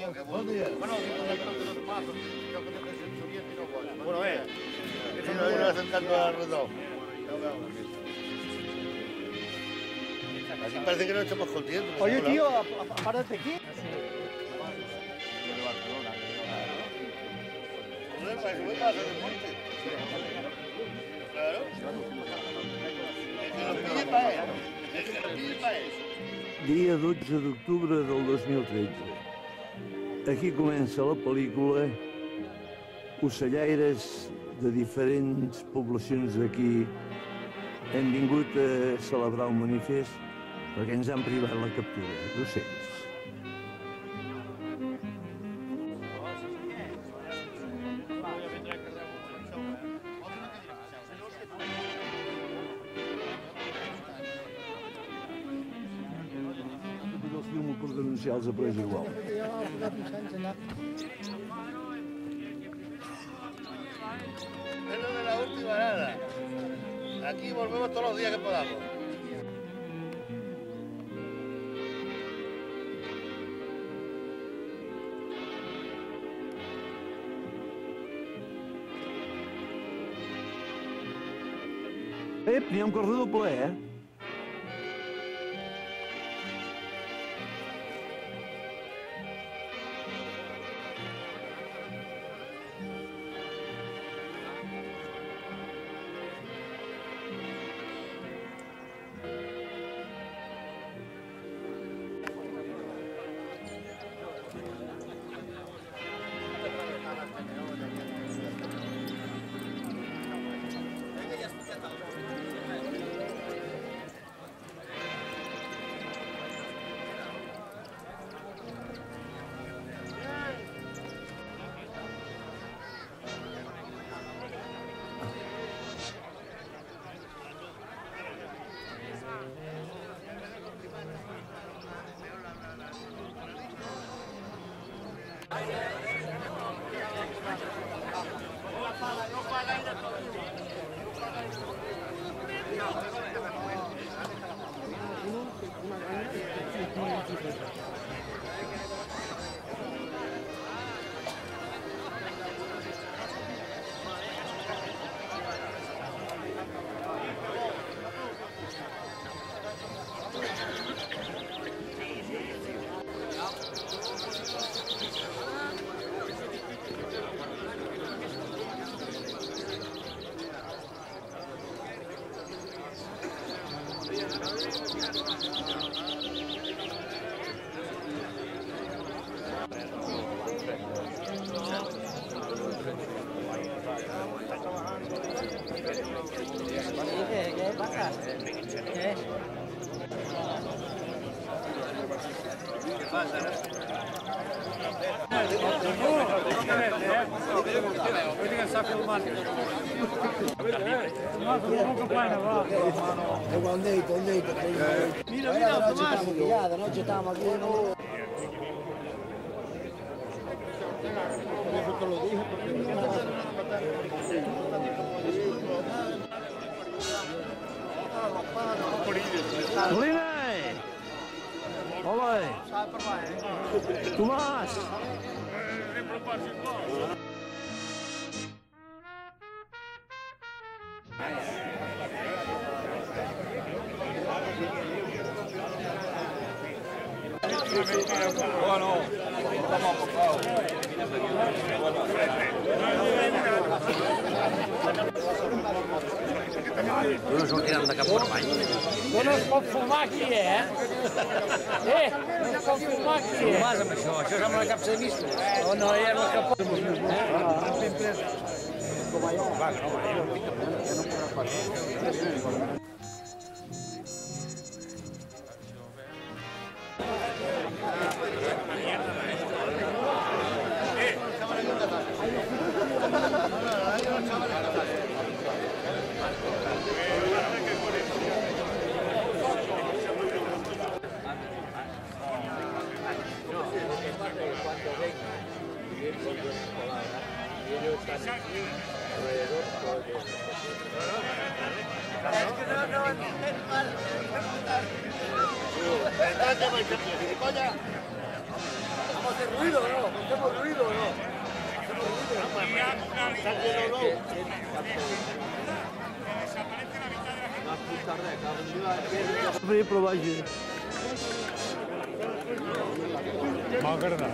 Bon dia. Bueno, Bueno, sí, no iba sentando alrededor. Aquí parece que no estamos contentos. Oye, tío, apárate aquí. Claro. Dia 12 d'octubre del 2013. Aquí comença la pel·lícula. Ocellaires de diferents poblacions d'aquí hem vingut a celebrar un manifest perquè ens han privat la captura d'ocells. El film per denunciar els aprés igual. Es lo de la última nada. Aquí volvemos todos los días que podamos. N'hi ha un corredor ple, eh? ¿Qué pasa? ¿Qué? ¿Qué pasa? Mira, mira, Tomás. De noche estábamos aquí. Eso te lo dije Molina! Hola! Tomàs! Bueno, estamos apocados. No sortiran de cap vermell. No es pot fumar aquí, eh? No es pot fumar aquí, eh? Fumàs amb això sembla una capsa de mistos. No, és la que pot. Entonces, pues, gilipollas. ¿Vamos a hacer ruido o no? ¿Hacemos ruido o no? ¿Está lleno o no? Faré per baix. M'ha agradat.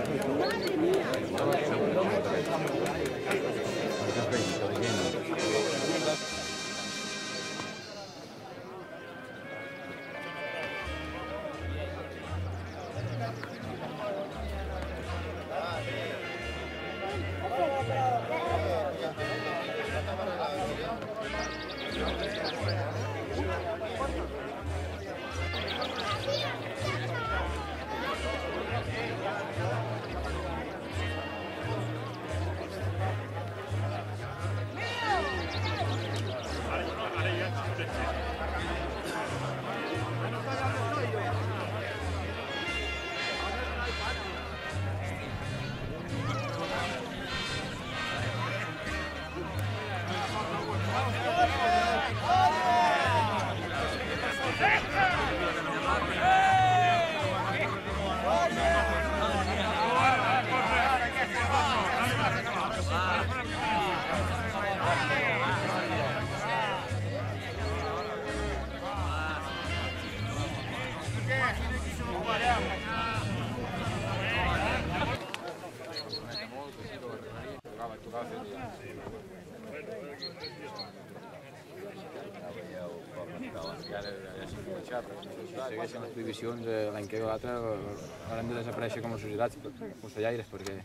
Si segueixen les prohibicions l'any que ve o l'altre haurem de desaparèixer com a societats, ocellaires, perquè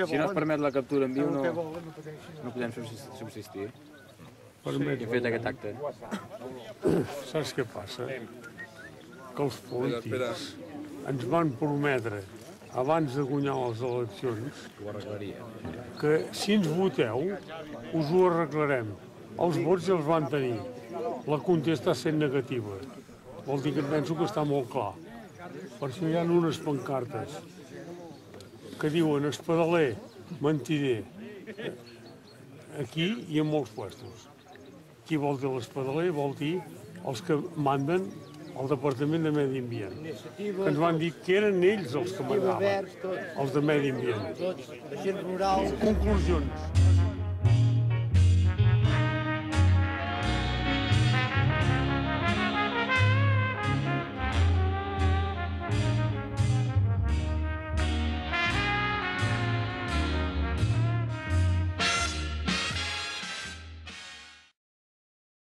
si no es permet la captura en viu no podem subsistir. I fet aquest acte. Saps què passa? Que els polítics ens van prometre, abans de guanyar les eleccions, que si ens voteu us ho arreglarem. Els vots ja els van tenir. La contesta ha estat negativa. Vol dir que penso que està molt clar. Per això hi ha unes pancartes que diuen espadaler, mentider, aquí i en molts puestos. Qui vol dir l'espadaler vol dir els que manden al Departament de Medi Ambient, que ens van dir que eren ells els que mandaven, els de Medi Ambient. Conclusions.